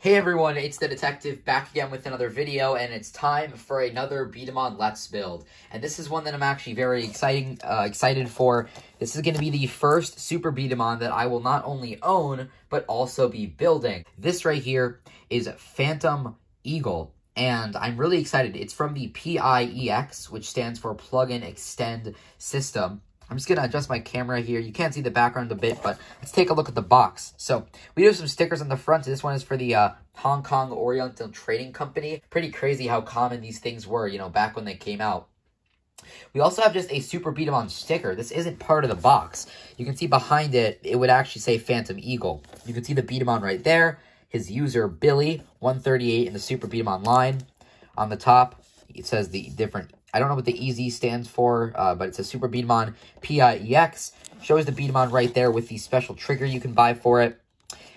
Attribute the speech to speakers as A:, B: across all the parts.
A: Hey everyone, it's the Detective back again with another video, and it's time for another B-Daman Let's Build. And this is one that I'm actually very excited for. This is going to be the first Super B-Daman that I will not only own, but also be building. This right here is Phantom Eagle, and I'm really excited. It's from the PIEX, which stands for Plug-in Extend System. I'm just going to adjust my camera here. You can't see the background a bit, but let's take a look at the box. So, we have some stickers on the front. This one is for the Hong Kong Oriental Trading Company. Pretty crazy how common these things were, you know, back when they came out. We also have just a Super B-Daman sticker. This isn't part of the box. You can see behind it, it would actually say Phantom Eagle. You can see the B-Daman right there. His user, Billy, 138 in the Super B-Daman line. On the top, it says the different... I don't know what the EZ stands for, but it's a Super B-Daman PIEX. Shows the B-Daman right there with the special trigger you can buy for it.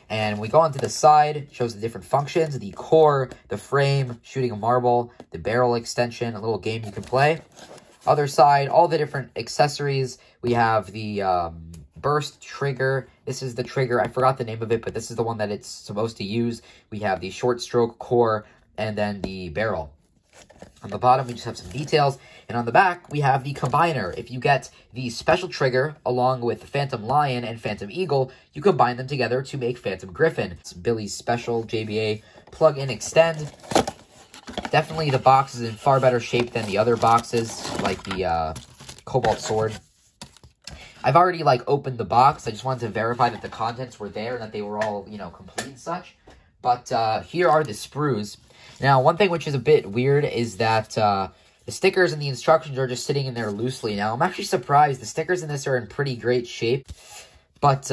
A: And we go onto the side, shows the different functions, the core, the frame, shooting a marble, the barrel extension, a little game you can play. Other side, all the different accessories. We have the burst trigger. This is the trigger. I forgot the name of it, but this is the one that it's supposed to use. We have the short stroke core and then the barrel. On the bottom, we just have some details. And on the back, we have the combiner. If you get the special trigger along with Phantom Lion and Phantom Eagle, you combine them together to make Phantom Griffin. It's Billy's special JBA plug-in extend. Definitely the box is in far better shape than the other boxes, like the Cobalt Sword. I've already, opened the box. I just wanted to verify that the contents were there and that they were all, complete and such. But here are the sprues. Now, one thing which is a bit weird is that the stickers and the instructions are just sitting in there loosely. Now, I'm actually surprised. The stickers in this are in pretty great shape. But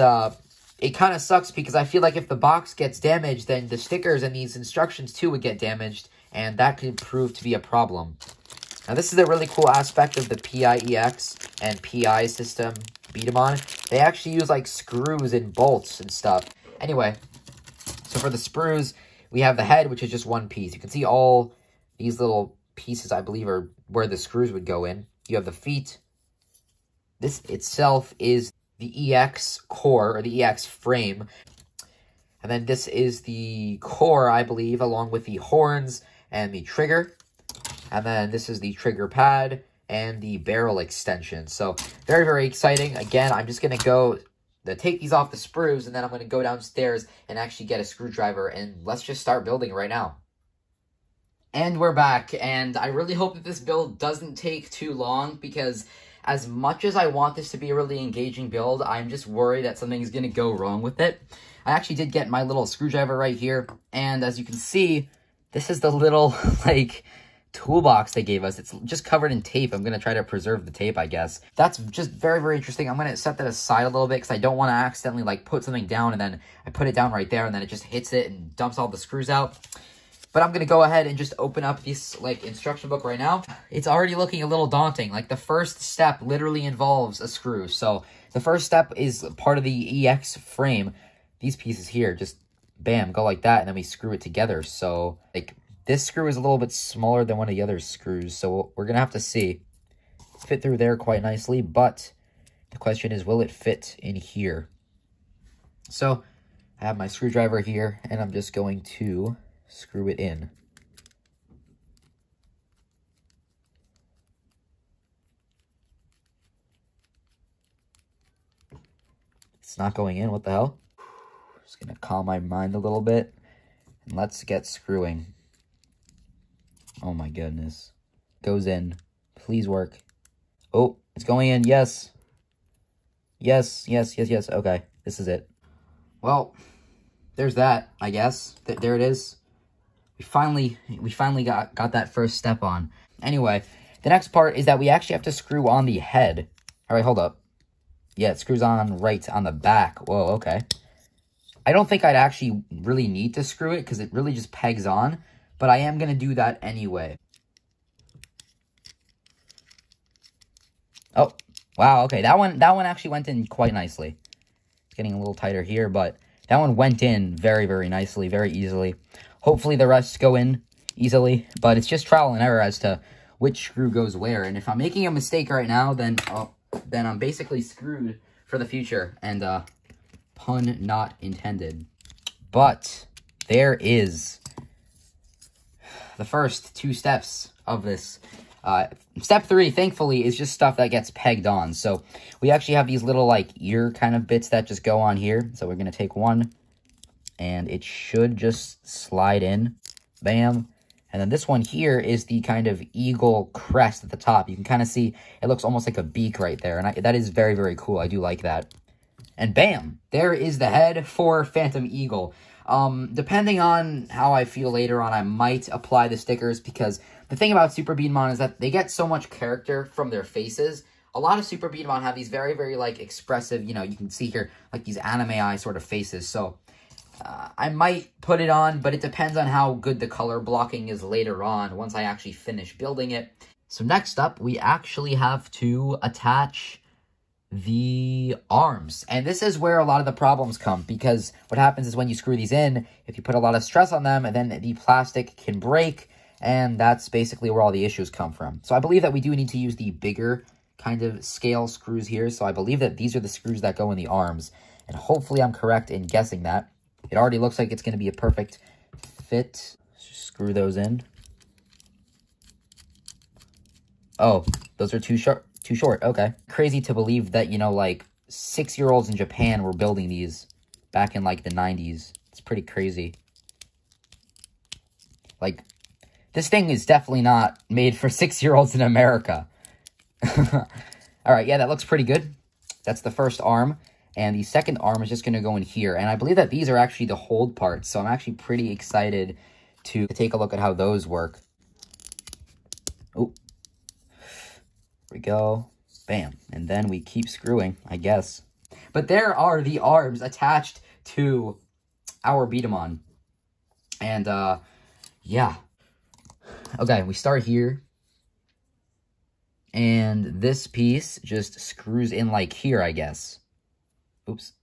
A: it kind of sucks because I feel like if the box gets damaged, then the stickers and these instructions too would get damaged. And that could prove to be a problem. Now, this is a really cool aspect of the PIEX and PI system B-Daman. They actually use, screws and bolts and stuff. Anyway, so for the sprues... we have the head, which is just one piece. You can see all these little pieces, I believe, are where the screws would go in. You have the feet. This itself is the EX core, or the EX frame. And then this is the core, I believe, along with the horns and the trigger. And then this is the trigger pad and the barrel extension. So, very, very exciting. Again, I'm just going to go... take these off the sprues, and then I'm going to go downstairs and actually get a screwdriver, and let's just start building right now. And we're back, and I really hope that this build doesn't take too long, because as much as I want this to be a really engaging build, I'm just worried that something's going to go wrong with it. I actually did get my little screwdriver right here, and as you can see, this is the little, toolbox they gave us. It's just covered in tape. I'm going to try to preserve the tape, I guess. That's just very, very interesting. I'm going to set that aside a little bit because I don't want to accidentally, put something down and then I put it down right there and then it just hits it and dumps all the screws out. But I'm going to go ahead and just open up this, instruction book right now. It's already looking a little daunting. The first step literally involves a screw. So, the first step is part of the EX frame. These pieces here, just, bam, go like that, and then we screw it together. So, this screw is a little bit smaller than one of the other screws, so we're going to have to see. It's fit through there quite nicely, but the question is, will it fit in here? So, I have my screwdriver here, and I'm just going to screw it in. It's not going in, what the hell? Just going to calm my mind a little bit, and let's get screwing. Oh my goodness. Goes in. Please work. Oh, it's going in. Yes. Yes, yes, yes, yes. Okay, this is it. Well, there's that, I guess. There it is. We finally got that first step on. Anyway, the next part is that we actually have to screw on the head. All right, hold up. Yeah, it screws on right on the back. Whoa, okay. I don't think I'd actually really need to screw it because it really just pegs on. But I am going to do that anyway. Oh, wow, okay. That one actually went in quite nicely. It's getting a little tighter here, but that one went in very, very nicely, very easily. Hopefully the rest go in easily, but it's just trial and error as to which screw goes where. And if I'm making a mistake right now, then I'm basically screwed for the future. And pun not intended. But there is the first 2 steps of this. Step 3, thankfully, is just stuff that gets pegged on. So we actually have these little, like, ear kind of bits that just go on here. So we're going to take one, and it should just slide in. Bam. And then this one here is the kind of eagle crest at the top. You can kind of see it looks almost like a beak right there. And that is very, very cool. I do like that. And bam, there is the head for Phantom Eagle. Depending on how I feel later on, I might apply the stickers, because the thing about Super B-Daman is that they get so much character from their faces. A lot of Super B-Daman have these very, very, like, expressive, you know, you can see here, like, these anime eye sort of faces. So I might put it on, but it depends on how good the color blocking is later on once I actually finish building it. So next up, we actually have to attach the arms. And this is where a lot of the problems come, because what happens is when you screw these in, if you put a lot of stress on them, and then the plastic can break, and that's basically where all the issues come from. So I believe that we do need to use the bigger kind of scale screws here. So I believe that these are the screws that go in the arms, and hopefully I'm correct in guessing that. It already looks like it's going to be a perfect fit. Let's just screw those in. Oh, those are too short. Okay. Crazy to believe that, you know, like 6-year-olds in Japan were building these back in like the 90s. It's pretty crazy. Like, this thing is definitely not made for 6-year-olds in America. All right, yeah, that looks pretty good. That's the first arm. And the second arm is just going to go in here. And I believe that these are actually the hold parts. So I'm actually pretty excited to take a look at how those work. Oh, there we go. Bam. And then we keep screwing, I guess. But there are the arms attached to our B-Daman. And, yeah. Okay, we start here. And this piece just screws in like here, I guess. Oops.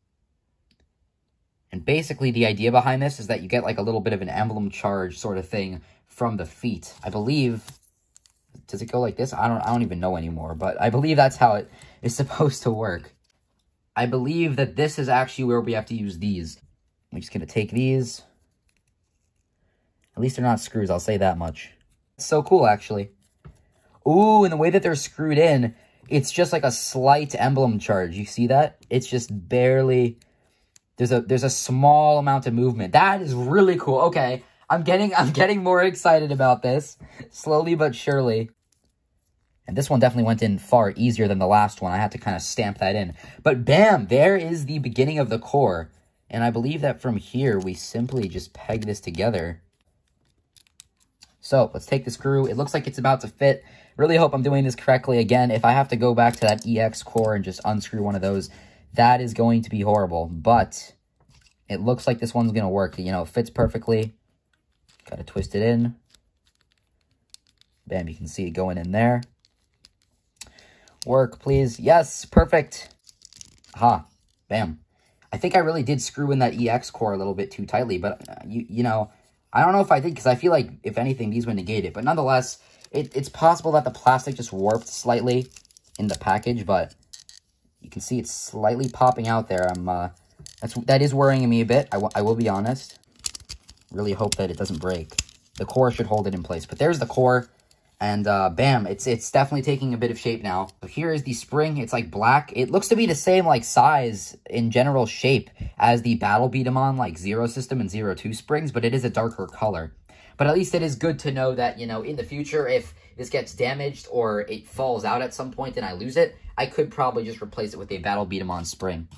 A: And basically the idea behind this is that you get like a little bit of an emblem charge sort of thing from the feet. I believe, does it go like this? I don't even know anymore, but I believe that's how it is supposed to work. I believe that this is actually where we have to use these. I'm just going to take these. At least they're not screws, I'll say that much. It's so cool, actually. Ooh, and the way that they're screwed in, it's just like a slight emblem charge. You see that? It's just barely... There's a small amount of movement. That is really cool. Okay, I'm getting more excited about this. Slowly but surely. And this one definitely went in far easier than the last one. I had to kind of stamp that in. But bam, there is the beginning of the core. And I believe that from here, we simply just peg this together. So, let's take the screw. It looks like it's about to fit. Really hope I'm doing this correctly. Again, if I have to go back to that EX core and just unscrew one of those, that is going to be horrible. But it looks like this one's going to work. You know, it fits perfectly. Got to twist it in. Bam, you can see it going in there. Work, please. Yes, perfect. Aha, bam. I think I really did screw in that EX core a little bit too tightly, but, you know, I don't know if I did, because I feel like, if anything, these would negate it. But nonetheless, it's possible that the plastic just warped slightly in the package, but you can see it's slightly popping out there. That is worrying me a bit, I will be honest. Really hope that it doesn't break. The core should hold it in place. But there's the core, and bam, it's definitely taking a bit of shape now. So here is the spring. It's like black. It looks to be the same like size in general shape as the Battle B-Daman like Zero System and Zero 2 springs, but it is a darker color. But at least it is good to know that, you know, in the future, if this gets damaged or it falls out at some point and I lose it, I could probably just replace it with a Battle B-Daman spring.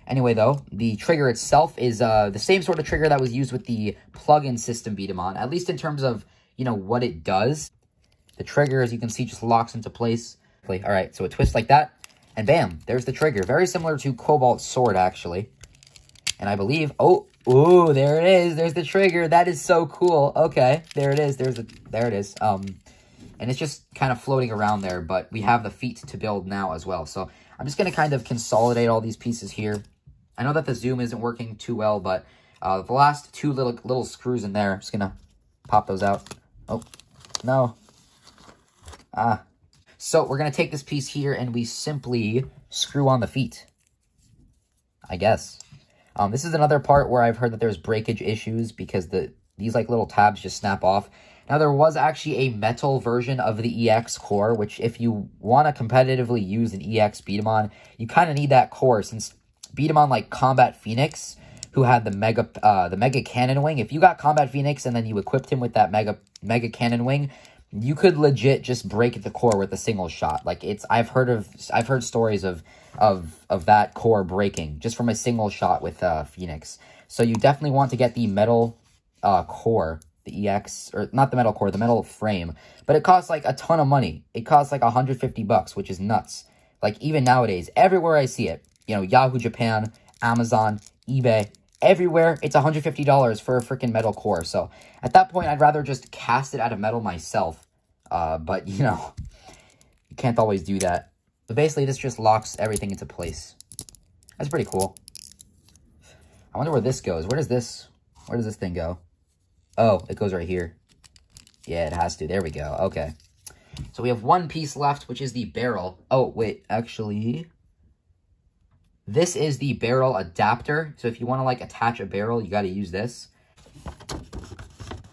A: Anyway, though, the trigger itself is the same sort of trigger that was used with the plug-in system B-Daman, at least in terms of, you know, what it does. The trigger, as you can see, just locks into place. All right, so it twists like that, and bam, there's the trigger. Very similar to Cobalt's sword, actually. And I believe, ooh, there it is. There's the trigger. That is so cool. Okay, there it is. There it is. And it's just kind of floating around there, but we have the feet to build now as well. So I'm just going to kind of consolidate all these pieces here. I know that the zoom isn't working too well, but the last two little screws in there, I'm just going to pop those out. Oh, no. So we're going to take this piece here and we simply screw on the feet, I guess. This is another part where I've heard that there's breakage issues because these like little tabs just snap off. Now, there was actually a metal version of the EX core, which if you want to competitively use an EX B-Daman, you kind of need that core, since B-Daman like Combat Phoenix, who had the Mega Cannon Wing, if you got Combat Phoenix and then you equipped him with that Mega Cannon Wing, you could legit just break the core with a single shot. Like, I've heard stories of that core breaking just from a single shot with Phoenix. So you definitely want to get the metal core, the EX, or not the metal core, the metal frame. But it costs like a ton of money. It costs like $150, which is nuts. Like, even nowadays, everywhere I see it, you know, Yahoo Japan, Amazon, eBay, everywhere, it's $150 for a freaking metal core. So at that point, I'd rather just cast it out of metal myself. But, you know, you can't always do that. But basically, this just locks everything into place. That's pretty cool. I wonder where this goes. Where does this thing go? Oh, it goes right here. Yeah, it has to. There we go. Okay. So we have one piece left, which is the barrel. Oh, wait, actually, this is the barrel adapter. So if you want to, like, attach a barrel, you got to use this. It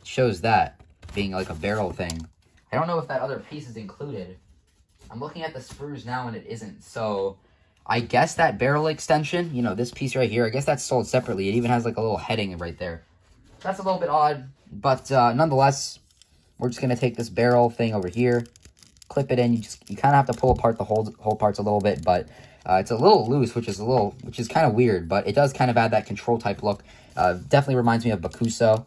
A: shows that being, like, a barrel thing. I don't know if that other piece is included. I'm looking at the sprues now, and it isn't. So I guess that barrel extension, you know, this piece right here, I guess that's sold separately. It even has, like, a little heading right there. That's a little bit odd, but nonetheless, we're just going to take this barrel thing over here, clip it in. You kind of have to pull apart the whole parts a little bit, but it's a little loose, which is kind of weird, but it does kind of add that control type look. Definitely reminds me of Bakuso.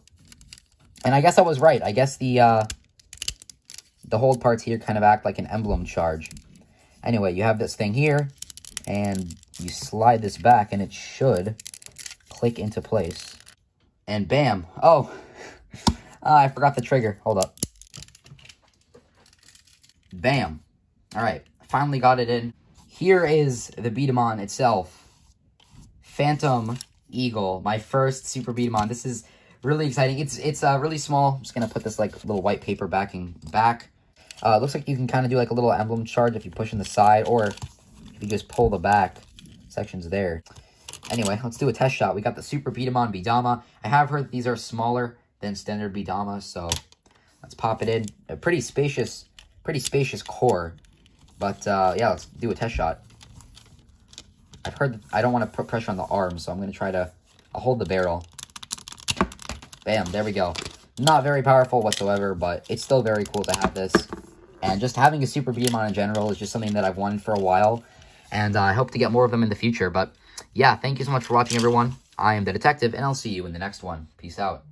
A: And I guess I was right. I guess the hold parts here kind of act like an emblem charge. Anyway, you have this thing here, and you slide this back, and it should click into place. And bam. Oh, I forgot the trigger. Hold up. Bam. All right, finally got it in. Here is the B-Daman itself. Phantom Eagle, my first Super B-Daman. This is really exciting. It's really small. I'm just going to put this like little white paper backing back. It looks like you can kind of do like a little emblem charge if you push in the side, or if you just pull the back sections there. Anyway, let's do a test shot. We got the Super B-Daman B-Dama. I have heard that these are smaller than standard B-Dama, so let's pop it in. A pretty spacious core. But yeah, let's do a test shot. I've heard that I don't want to put pressure on the arm, so I'm going to try to hold the barrel. Bam, there we go. Not very powerful whatsoever, but it's still very cool to have this. And just having a Super B-Daman in general is just something that I've wanted for a while. And I hope to get more of them in the future. But yeah, thank you so much for watching, everyone. I am the Detective, and I'll see you in the next one. Peace out.